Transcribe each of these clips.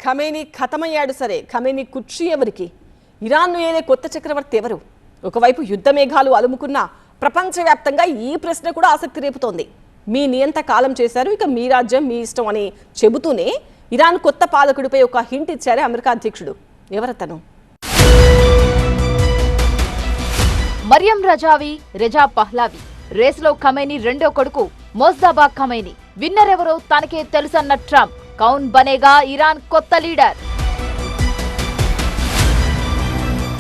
Khamenei ఖతమయ్యాడు సరే, Khamenei కుర్చీ ఎవరికి? ఇరాన్ను ఏలే కొత్త చక్రవర్తి ఎవరు? ఒకవైపు యుద్ధ మేఘాలు అలుముకున్న ప్రపంచవ్యాప్తంగా ఈ ప్రశ్న కూడా ఆసక్తి రేపుతోంది. మీ నియంత కాలం చేశారు, ఇక మీ రాజ్యం మీ ఇష్టం అని చెబుతూనే ఇరాన్ కొత్త పాలకుడిపై ఒక హింట్ ఇచ్చారు అమెరికా అధ్యక్షుడు. ఎవరతను? Maryam Rajavi, Reza Pahlavi. రేసులో ఖమేనీ రెండో కొడుకు మోజ్దాబా ఖమేనీ. విన్నర్ ఎవరో తనకే తెలుసన్న ట్రంప్. కౌన్ బనేగా ఇరాన్ కొత్త లీడర్?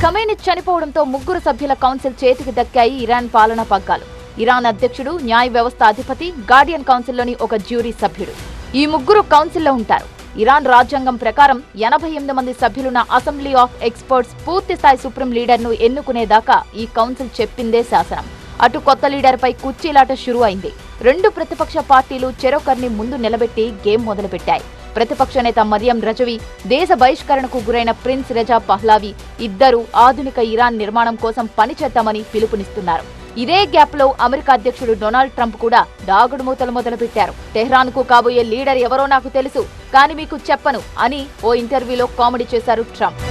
ఖమేనీ చనిపోవడంతో ముగ్గురు సభ్యుల కౌన్సిల్ చేతికి దక్కాయి ఇరాన్ పాలనా పగ్గాలు. ఇరాన్ అధ్యక్షుడు, న్యాయ వ్యవస్థ అధిపతి, గార్డియన్ కౌన్సిల్లోని ఒక జ్యూరీ సభ్యుడు. ఈ ముగ్గురు కౌన్సిల్లో ఉంటారు. ఇరాన్ రాజ్యాంగం ప్రకారం 88 మంది సభ్యులున్న అసెంబ్లీ ఆఫ్ ఎక్స్పర్ట్స్ పూర్తిస్థాయి సుప్రీం లీడర్ను ఎన్నుకునేదాకా ఈ కౌన్సిల్ చెప్పిందే శాసనం. అటు కొత్త లీడర్పై కుర్చీలాట షురూ అయింది. రెండు ప్రతిపక్ష పార్టీలు చెరొకరిని ముందు నిలబెట్టి గేమ్ మొదలుపెట్టాయి. ప్రతిపక్ష నేత మరియం రజవి, దేశ బహిష్కరణకు గురైన ప్రిన్స్ రెజా పహ్లావి ఇద్దరు ఆధునిక ఇరాన్ నిర్మాణం కోసం పనిచేద్దామని పిలుపునిస్తున్నారు. ఇదే గ్యాప్ లో అమెరికా అధ్యక్షుడు డొనాల్డ్ ట్రంప్ కూడా దాగుడు మూతలు మొదలుపెట్టారు. టెహ్రాన్ కు కాబోయే లీడర్ ఎవరో నాకు తెలుసు, కానీ మీకు చెప్పను అని ఓ ఇంటర్వ్యూలో కామెడీ చేశారు ట్రంప్.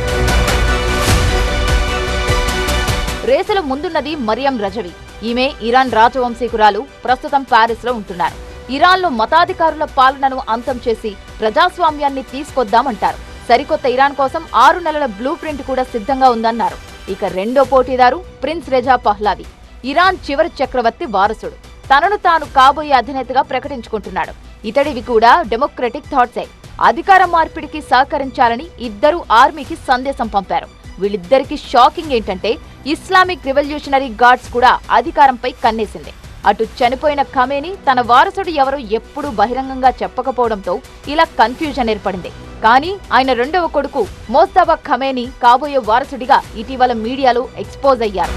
రేసులో ముందున్నది మరియం రజవి. ఈమె ఇరాన్ రాజవంశీకురాలు. ప్రస్తుతం ప్యారిస్ లో ఉంటున్నారు. ఇరాన్లో మతాధికారుల పాలనను అంతం చేసి ప్రజాస్వామ్యాన్ని తీసుకొద్దామంటారు. సరికొత్త ఇరాన్ కోసం 6 నెలల బ్లూ ప్రింట్ కూడా సిద్ధంగా ఉందన్నారు. ఇక రెండో పోటీదారు ప్రిన్స్ రెజా పహ్లావి. ఇరాన్ చివరి చక్రవర్తి వారసుడు. తనను తాను కాబోయే అధినేతగా ప్రకటించుకుంటున్నాడు. ఇతడివి కూడా డెమోక్రటిక్ థాట్సే. అధికార మార్పిడికి సహకరించాలని ఇద్దరు ఆర్మీకి సందేశం పంపారు. వీళ్ళిద్దరికి షాకింగ్ ఏంటంటే ఇస్లామిక్ రివల్యూషనరీ గార్డ్స్ కూడా అధికారంపై కన్నేసింది. అటు చనిపోయిన ఖమేనీ తన వారసుడు ఎవరో ఎప్పుడూ బహిరంగంగా చెప్పకపోవడంతో ఇలా కన్ఫ్యూజన్ ఏర్పడింది. కానీ ఆయన రెండవ కొడుకు మోజ్దాబా ఖమేనీ కాబోయే వారసుడిగా ఇటీవల మీడియాలో ఎక్స్పోజ్ అయ్యారు.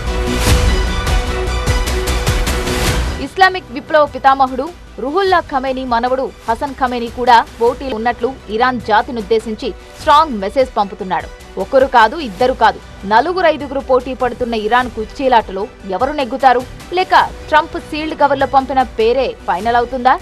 ఇస్లామిక్ విప్లవ పితామహుడు రుహుల్లా ఖమేనీ మనవడు హసన్ ఖమేనీ కూడా పోటీలు ఉన్నట్లు ఇరాన్ జాతినుద్దేశించి స్ట్రాంగ్ మెసేజ్ పంపుతున్నాడు. ఒకరు కాదు, ఇద్దరు కాదు, 4-5 పోటీ పడుతున్న ఇరాన్ కుర్చీలాటలో ఎవరు నెగ్గుతారు? లేక ట్రంప్ సీల్డ్ కవర్లో పంపిన పేరే ఫైనల్ అవుతుందా?